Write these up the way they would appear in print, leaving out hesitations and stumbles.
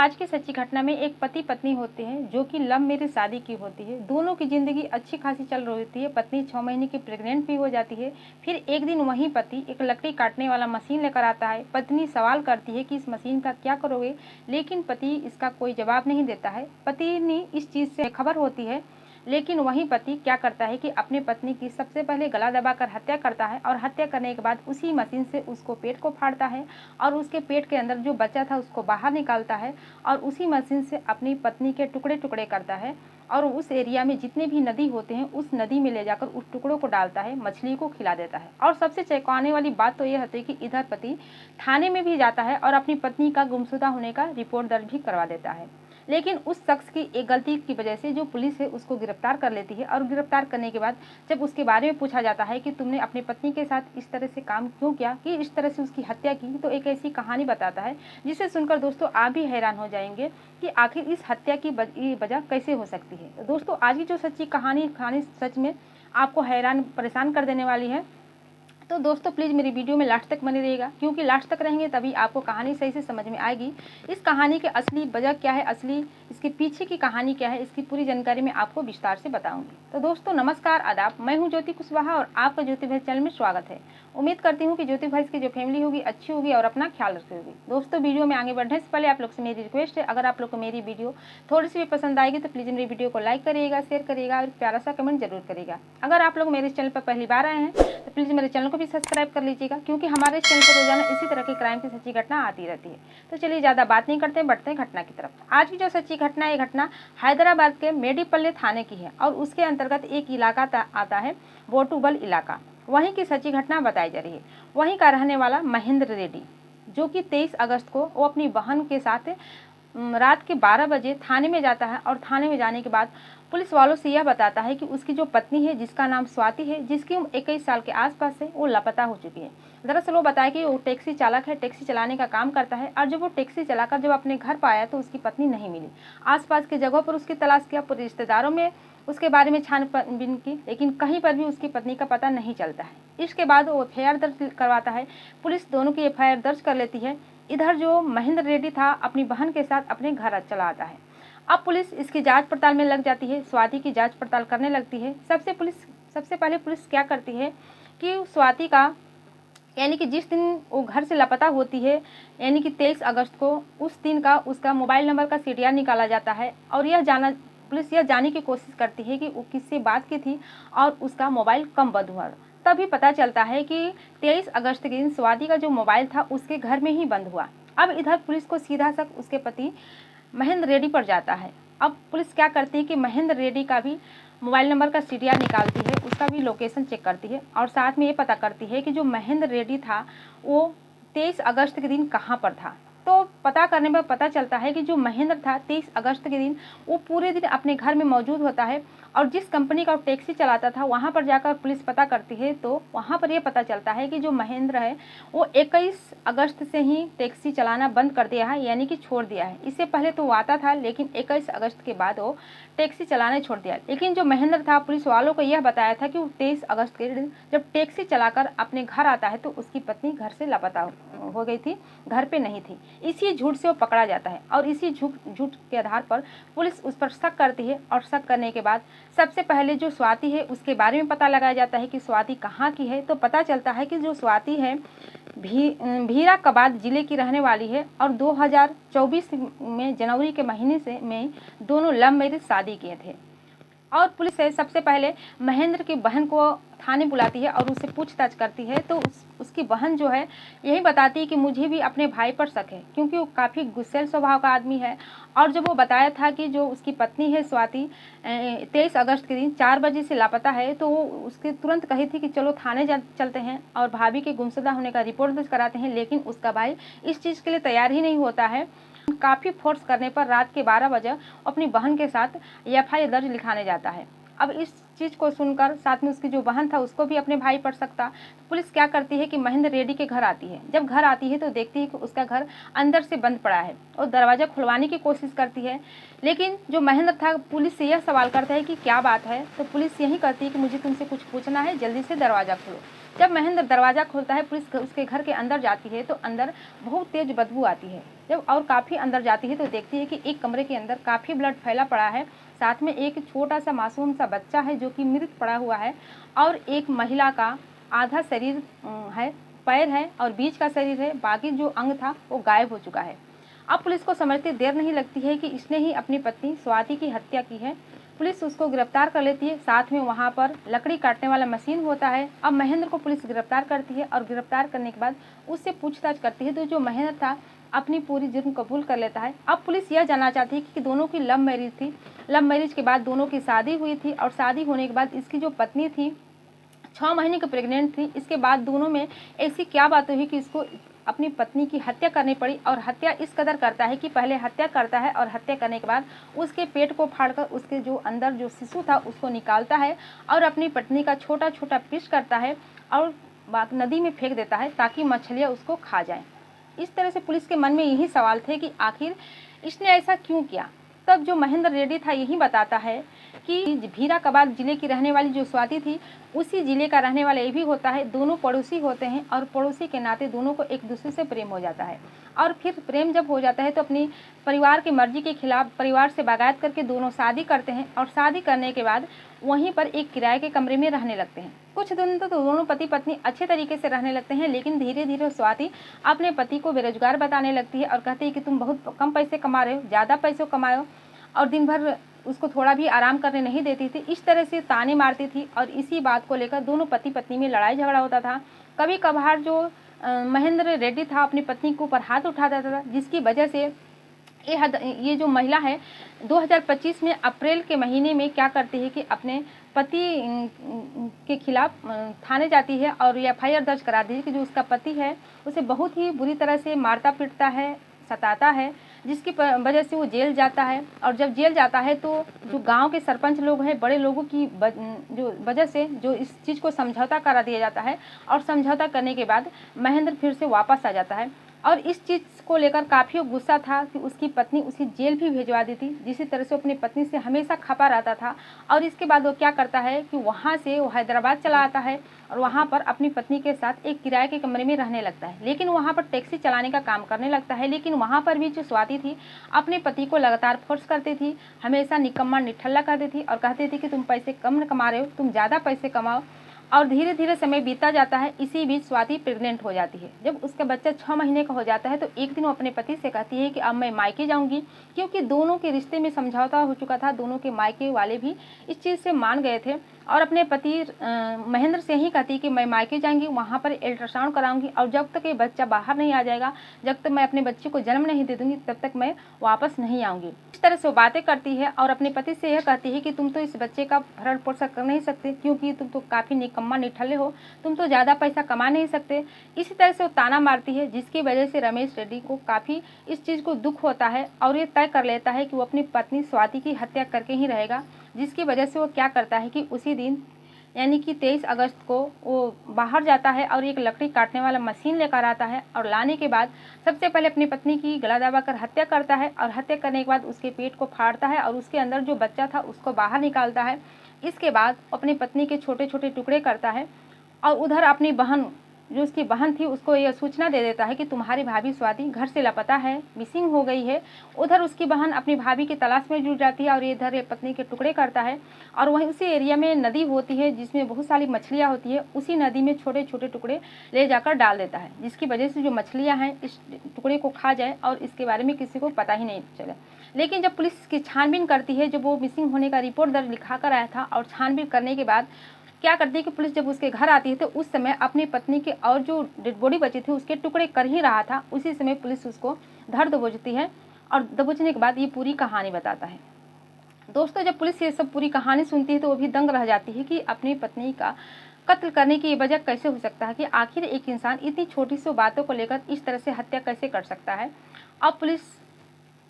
आज की सच्ची घटना में एक पति पत्नी होते हैं जो कि लव मैरिज शादी की होती है। दोनों की ज़िंदगी अच्छी खासी चल रही होती है। पत्नी 6 महीने की प्रेग्नेंट भी हो जाती है। फिर एक दिन वहीं पति एक लकड़ी काटने वाला मशीन लेकर आता है। पत्नी सवाल करती है कि इस मशीन का क्या करोगे, लेकिन पति इसका कोई जवाब नहीं देता है। पत्नी इस चीज़ से खबर होती है, लेकिन वहीं पति क्या करता है कि अपने पत्नी की सबसे पहले गला दबाकर हत्या करता है और हत्या करने के बाद उसी मशीन से उसको पेट को फाड़ता है और उसके पेट के अंदर जो बच्चा था उसको बाहर निकालता है और उसी मशीन से अपनी पत्नी के टुकड़े टुकड़े करता है और उस एरिया में जितने भी नदी होते हैं उस नदी में ले जाकर उस टुकड़ों को डालता है, मछली को खिला देता है। और सबसे चौंकाने वाली बात तो यह होती है कि इधर पति थाने में भी जाता है और अपनी पत्नी का गुमशुदा होने का रिपोर्ट दर्ज भी करवा देता है। लेकिन उस शख्स की एक गलती की वजह से जो पुलिस है उसको गिरफ्तार कर लेती है और गिरफ्तार करने के बाद जब उसके बारे में पूछा जाता है कि तुमने अपनी पत्नी के साथ इस तरह से काम क्यों किया, कि इस तरह से उसकी हत्या की, तो एक ऐसी कहानी बताता है जिसे सुनकर दोस्तों आप भी हैरान हो जाएंगे कि आखिर इस हत्या की वजह कैसे हो सकती है। तो दोस्तों आज की जो सच्ची कहानी सच में आपको हैरान परेशान कर देने वाली है। तो दोस्तों प्लीज़ मेरी वीडियो में लास्ट तक बने रहिएगा, क्योंकि लास्ट तक रहेंगे तभी आपको कहानी सही से समझ में आएगी। इस कहानी के असली वजह क्या है, असली इसके पीछे की कहानी क्या है, इसकी पूरी जानकारी मैं आपको विस्तार से बताऊंगी। तो दोस्तों नमस्कार, आदाब, मैं हूं ज्योति कुशवाहा और आपका ज्योति भाई चैनल में स्वागत है। उम्मीद करती हूँ कि ज्योति भाई की जो फैमिली होगी अच्छी होगी और अपना ख्याल रखती होगी। दोस्तों वीडियो में आगे बढ़ने से पहले आप लोग से मेरी रिक्वेस्ट है, अगर आप लोग को मेरी वीडियो थोड़ी सी भी पसंद आएगी तो प्लीज़ मेरी वीडियो को लाइक करिएगा, शेयर करिएगा और प्यारा सा कमेंट जरूर करिएगा। अगर आप लोग मेरे चैनल पर पहली बार आए हैं तो प्लीज़ मेरे चैनल को भी सब्सक्राइब कर लीजिएगा, क्योंकि हमारे इस चैनल पर रोजाना इसी तरह की क्राइम की सच्ची घटना आती रहती है। तो चलिए ज़्यादा बात नहीं करते, बढ़ते हैं घटना की तरफ। आज की जो सच्ची घटना है, ये घटना हैदराबाद के मेडीपल्ले थाने की है और उसके अंतर्गत एक इलाका आता है बोटुबल इलाका। वहीं की सच्ची घटना बताई जा रही है। वहीं का रहने वाला महेंद्र रेड्डी, जो कि 23 अगस्त को वो अपनी बहन के साथ रात के 12 बजे थाने में जाता है और थाने में जाने के बाद पुलिस वालों से यह बताता है कि उसकी जो पत्नी है, जिसका नाम स्वाति है, जिसकी उम्र 21 साल के आसपास है, वो लापता हो चुकी है। दरअसल वो बताया कि वो टैक्सी चालक है, टैक्सी चलाने का काम करता है और जब वो टैक्सी चलाकर जब अपने घर पर आया तो उसकी पत्नी नहीं मिली। आसपास की जगहों पर उसकी तलाश किया, पूरे रिश्तेदारों में उसके बारे में छानबीन की, लेकिन कहीं पर भी उसकी पत्नी का पता नहीं चलता है। इसके बाद वो एफआईआर दर्ज करवाता है। पुलिस दोनों की एफआईआर दर्ज कर लेती है। इधर जो महेंद्र रेड्डी था अपनी बहन के साथ अपने घर चला आता है। अब पुलिस इसकी जांच पड़ताल में लग जाती है, स्वाति की जांच पड़ताल करने लगती है। सबसे पहले पुलिस क्या करती है कि स्वाति का, यानी कि जिस दिन वो घर से लापता होती है, यानी कि 23 अगस्त को, उस दिन का उसका मोबाइल नंबर का सीडीआर निकाला जाता है और पुलिस यह जानने की कोशिश करती है कि वो किससे बात की थी और उसका मोबाइल कब बंद हुआ। तभी पता चलता है कि 23 अगस्त के दिन स्वाति का जो मोबाइल था उसके घर में ही बंद हुआ। अब इधर पुलिस को सीधा शक उसके पति महेंद्र रेड्डी पर जाता है। अब पुलिस क्या करती है कि महेंद्र रेड्डी का भी मोबाइल नंबर का सीडीआर निकालती है, उसका भी लोकेशन चेक करती है और साथ में ये पता करती है कि जो महेंद्र रेड्डी था वो 23 अगस्त के दिन कहाँ पर था। तो पता करने पर पता चलता है कि जो महेंद्र था 23 अगस्त के दिन वो पूरे दिन अपने घर में मौजूद होता है और जिस कंपनी का टैक्सी चलाता था वहाँ पर जाकर पुलिस पता करती है तो वहाँ पर यह पता चलता है कि जो महेंद्र है वो 21 अगस्त से ही टैक्सी चलाना बंद कर दिया है, यानी कि छोड़ दिया है। इससे पहले तो वो आता था, लेकिन 21 अगस्त के बाद वो टैक्सी चलाना छोड़ दिया। लेकिन जो महेंद्र था पुलिस वालों को यह बताया था कि वो 23 अगस्त के दिन जब टैक्सी चलाकर अपने घर आता है तो उसकी पत्नी घर से लापता हो गई थी, घर पे नहीं थी। इसी झूठ से वो पकड़ा जाता है और इसी झूठ के आधार पर पुलिस उस पर शक करती है और शक करने के बाद सबसे पहले जो स्वाति है उसके बारे में पता लगाया जाता है कि स्वाति कहाँ की है। तो पता चलता है कि जो स्वाति है भीराकबाद जिले की रहने वाली है और 2024 में जनवरी के महीने में दोनों लव मैरिज शादी किए थे। और पुलिस है सबसे पहले महेंद्र की बहन को थाने बुलाती है और उससे पूछताछ करती है। तो उसकी बहन जो है यही बताती है कि मुझे भी अपने भाई पर शक है, क्योंकि वो काफ़ी गुस्सैल स्वभाव का आदमी है। और जब वो बताया था कि जो उसकी पत्नी है स्वाति 23 अगस्त के दिन 4 बजे से लापता है, तो वो उसके तुरंत कही थी कि चलो थाने चलते हैं और भाभी के गुमशुदा होने का रिपोर्ट दर्ज कराते हैं। लेकिन उसका भाई इस चीज़ के लिए तैयार ही नहीं होता है। काफ़ी फोर्स करने पर रात के 12 बजे अपनी बहन के साथ एफआईआर दर्ज लिखाने जाता है। अब इस चीज़ को सुनकर साथ में उसकी जो बहन था उसको भी अपने भाई पर शक था। तो पुलिस क्या करती है कि महेंद्र रेड्डी के घर आती है। जब घर आती है तो देखती है कि उसका घर अंदर से बंद पड़ा है और दरवाज़ा खुलवाने की कोशिश करती है। लेकिन जो महेंद्र था पुलिस से यह सवाल करता है कि क्या बात है, तो पुलिस यही कहती है कि मुझे तुमसे कुछ पूछना है, जल्दी से दरवाज़ा खोलो। जब महेंद्र दरवाज़ा खोलता है, पुलिस उसके घर के अंदर जाती है तो अंदर बहुत तेज बदबू आती है। जब और काफ़ी अंदर जाती है तो देखती है कि एक कमरे के अंदर काफ़ी ब्लड फैला पड़ा है, साथ में एक छोटा सा मासूम सा बच्चा है जो कि मृत पड़ा हुआ है, और एक महिला का आधा शरीर है, पैर है और बीच का शरीर है, बाकी जो अंग था वो गायब हो चुका है। अब पुलिस को समझते देर नहीं लगती है कि इसने ही अपनी पत्नी स्वाति की हत्या की है। पुलिस उसको गिरफ्तार कर लेती है, साथ में वहाँ पर लकड़ी काटने वाला मशीन होता है। अब महेंद्र को पुलिस गिरफ्तार करती है और गिरफ्तार करने के बाद उससे पूछताछ करती है, तो जो महेंद्र था अपनी पूरी जुर्म कबूल कर लेता है। अब पुलिस यह जानना चाहती है कि दोनों की लव मैरिज थी, लव मैरिज के बाद दोनों की शादी हुई थी, और शादी होने के बाद इसकी जो पत्नी थी 6 महीने की प्रेग्नेंट थी। इसके बाद दोनों में ऐसी क्या बात हुई कि इसको अपनी पत्नी की हत्या करनी पड़ी, और हत्या इस कदर करता है कि पहले हत्या करता है और हत्या करने के बाद उसके पेट को फाड़कर उसके जो अंदर जो शिशु था उसको निकालता है और अपनी पत्नी का छोटा छोटा पीस करता है और नदी में फेंक देता है ताकि मछलियाँ उसको खा जाएं। इस तरह से पुलिस के मन में यही सवाल थे कि आखिर इसने ऐसा क्यों किया। तब जो महेंद्र रेड्डी था यही बताता है कि भीराकबाद जिले की रहने वाली जो स्वाति थी उसी जिले का रहने वाला ये भी होता है। दोनों पड़ोसी होते हैं और पड़ोसी के नाते दोनों को एक दूसरे से प्रेम हो जाता है, और फिर प्रेम जब हो जाता है तो अपनी परिवार की मर्जी के खिलाफ परिवार से बागायत करके दोनों शादी करते हैं, और शादी करने के बाद वहीं पर एक किराए के कमरे में रहने लगते हैं। कुछ दिन तो दोनों पति पत्नी अच्छे तरीके से रहने लगते हैं, लेकिन धीरे धीरे स्वाति अपने पति को बेरोजगार बताने लगती है और कहती है कि तुम बहुत कम पैसे कमा रहे हो, ज़्यादा पैसे कमाओ, और दिन भर उसको थोड़ा भी आराम करने नहीं देती थी। इस तरह से ताने मारती थी और इसी बात को लेकर दोनों पति पत्नी में लड़ाई झगड़ा होता था। कभी कभार जो महेंद्र रेड्डी था अपनी पत्नी के ऊपर हाथ उठा देता था, जिसकी वजह से ये जो महिला है 2025 में अप्रैल के महीने में क्या करती है कि अपने पति के खिलाफ थाने जाती है और एफआईआर दर्ज करा दी है कि जो उसका पति है उसे बहुत ही बुरी तरह से मारता पीटता है, सताता है, जिसकी वजह से वो जेल जाता है। और जब जेल जाता है तो जो गांव के सरपंच लोग हैं, बड़े लोगों की जो वजह से जो इस चीज़ को समझौता करा दिया जाता है, और समझौता करने के बाद महेंद्र फिर से वापस आ जाता है। और इस चीज़ को लेकर काफ़ी गुस्सा था कि उसकी पत्नी उसे जेल भी भिजवा दी थी, जिसी तरह से अपनी पत्नी से हमेशा खपा रहता था। और इसके बाद वो क्या करता है कि वहाँ से वो हैदराबाद चला आता है और वहाँ पर अपनी पत्नी के साथ एक किराए के कमरे में रहने लगता है, लेकिन वहाँ पर टैक्सी चलाने का काम करने लगता है। लेकिन वहाँ पर भी जो स्वाति थी अपने पति को लगातार फोर्स करती थी, हमेशा निकम्मा निठल्ला कर देती और कहती थी कि तुम पैसे कम कमा रहे हो, तुम ज़्यादा पैसे कमाओ। और धीरे धीरे समय बीता जाता है। इसी बीच स्वाति प्रेग्नेंट हो जाती है। जब उसका बच्चा 6 महीने का हो जाता है तो एक दिन वो अपने पति से कहती है कि अब मैं मायके जाऊंगी, क्योंकि दोनों के रिश्ते में समझौता हो चुका था। दोनों के मायके वाले भी इस चीज़ से मान गए थे और अपने पति महेंद्र से ही कहती कि मैं मायके जाऊंगी, वहाँ पर अल्ट्रासाउंड कराऊंगी और जब तक ये बच्चा बाहर नहीं आ जाएगा, जब तक मैं अपने बच्चे को जन्म नहीं दे दूंगी, तब तक मैं वापस नहीं आऊँगी। इस तरह से वो बातें करती है और अपने पति से यह कहती है कि तुम तो इस बच्चे का भरण पोषण कर नहीं सकते, क्योंकि तुम तो काफ़ी निकम्मा निठल्ले हो, तुम तो ज़्यादा पैसा कमा नहीं सकते। इसी तरह से वो ताना मारती है, जिसकी वजह से रमेश रेड्डी को काफ़ी इस चीज़ को दुख होता है और ये तय कर लेता है कि वो अपनी पत्नी स्वाति की हत्या करके ही रहेगा। जिसकी वजह से वो क्या करता है कि उसी दिन यानी कि 23 अगस्त को वो बाहर जाता है और एक लकड़ी काटने वाला मशीन लेकर आता है और लाने के बाद सबसे पहले अपनी पत्नी की गला दबाकर हत्या करता है और हत्या करने के बाद उसके पेट को फाड़ता है और उसके अंदर जो बच्चा था उसको बाहर निकालता है। इसके बाद अपनी पत्नी के छोटे छोटे टुकड़े करता है और उधर अपनी बहन, जो उसकी बहन थी, उसको यह सूचना दे देता है कि तुम्हारी भाभी स्वाति घर से लापता है, मिसिंग हो गई है। उधर उसकी बहन अपनी भाभी की तलाश में जुट जाती है और इधर ये पत्नी के टुकड़े करता है। और वहीं उसी एरिया में नदी होती है जिसमें बहुत सारी मछलियाँ होती है, उसी नदी में छोटे छोटे टुकड़े ले जाकर डाल देता है, जिसकी वजह से जो मछलियाँ हैं इस टुकड़े को खा जाए और इसके बारे में किसी को पता ही नहीं चले। लेकिन जब पुलिस की छानबीन करती है, जब वो मिसिंग होने का रिपोर्ट दर्ज लिखा कर आया था, और छानबीन करने के बाद क्या करती है कि पुलिस जब उसके घर आती है तो उस समय अपनी पत्नी के और जो डेड बॉडी बची थी उसके टुकड़े कर ही रहा था। उसी समय पुलिस उसको धर दबोचती है और दबोचने के बाद ये पूरी कहानी बताता है। दोस्तों, जब पुलिस ये सब पूरी कहानी सुनती है तो वो भी दंग रह जाती है कि अपनी पत्नी का कत्ल करने की वजह कैसे हो सकता है, कि आखिर एक इंसान इतनी छोटी सी बातों को लेकर इस तरह से हत्या कैसे कर सकता है। अब पुलिस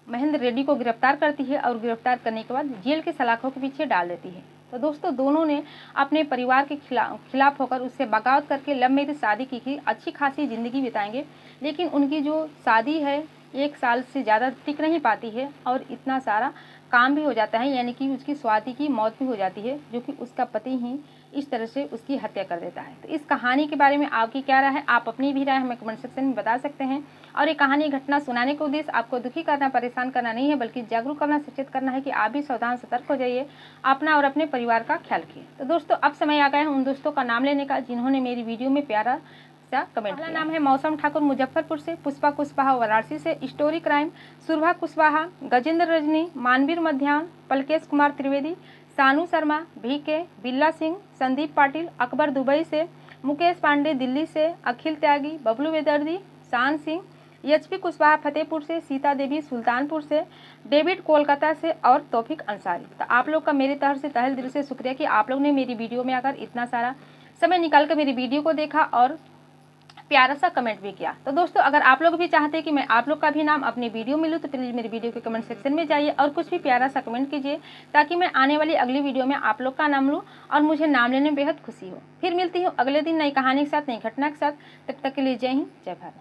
महेंद्र रेड्डी को गिरफ्तार करती है और गिरफ्तार करने के बाद जेल के सलाखों के पीछे डाल देती है। तो दोस्तों, दोनों ने अपने परिवार के खिलाफ होकर उससे बगावत करके लव मैरिज शादी की थी। अच्छी खासी ज़िंदगी बिताएंगे, लेकिन उनकी जो शादी है 1 साल से ज़्यादा टिक नहीं पाती है और इतना सारा काम भी हो जाता है, यानी कि उसकी स्वाति की मौत भी हो जाती है, जो कि उसका पति ही इस तरह से उसकी हत्या कर देता है। तो इस कहानी के बारे में आपकी क्या राय है? आप अपनी भी राय हमें कमेंट सेक्शन में बता सकते हैं। और ये कहानी घटना सुनाने का उद्देश्य आपको दुखी करना, परेशान करना नहीं है, बल्कि जागरूक करना, सचेत करना है कि आप भी सावधान सतर्क हो जाइए, अपना और अपने परिवार का ख्याल रखिए। तो दोस्तों, अब समय आ गया है उन दोस्तों का नाम लेने का जिन्होंने मेरी वीडियो में प्यारा सा कमेंट किया। नाम है मौसम ठाकुर मुजफ्फरपुर से, पुष्पा कुशवाहा वाराणसी से, स्टोरी क्राइम सुरभा कुशवाहा, गजेंद्र रजनी, मानवीर मध्यान, पलकेश कुमार त्रिवेदी, सानू शर्मा, VK, बिल्ला सिंह, संदीप पाटिल, अकबर दुबई से, मुकेश पांडे दिल्ली से, अखिल त्यागी, बबलू वेदर्दी, शान सिंह, HP कुशवाहा फतेहपुर से, सीता देवी सुल्तानपुर से, डेविड कोलकाता से और तौफिक अंसारी। तो आप लोग का मेरी तरफ से तहे दिल से शुक्रिया कि आप लोग ने मेरी वीडियो में आकर इतना सारा समय निकाल कर मेरी वीडियो को देखा और प्यारा सा कमेंट भी किया। तो दोस्तों, अगर आप लोग भी चाहते हैं कि मैं आप लोग का भी नाम अपनी वीडियो में लूँ तो प्लीज़ मेरी वीडियो के कमेंट सेक्शन में जाइए और कुछ भी प्यारा सा कमेंट कीजिए, ताकि मैं आने वाली अगली वीडियो में आप लोग का नाम लूँ और मुझे नाम लेने में बेहद खुशी हो। फिर मिलती हूँ अगले दिन नई कहानी के साथ, नई घटना के साथ। तब तक के लिए जय हिंद, जय भारत।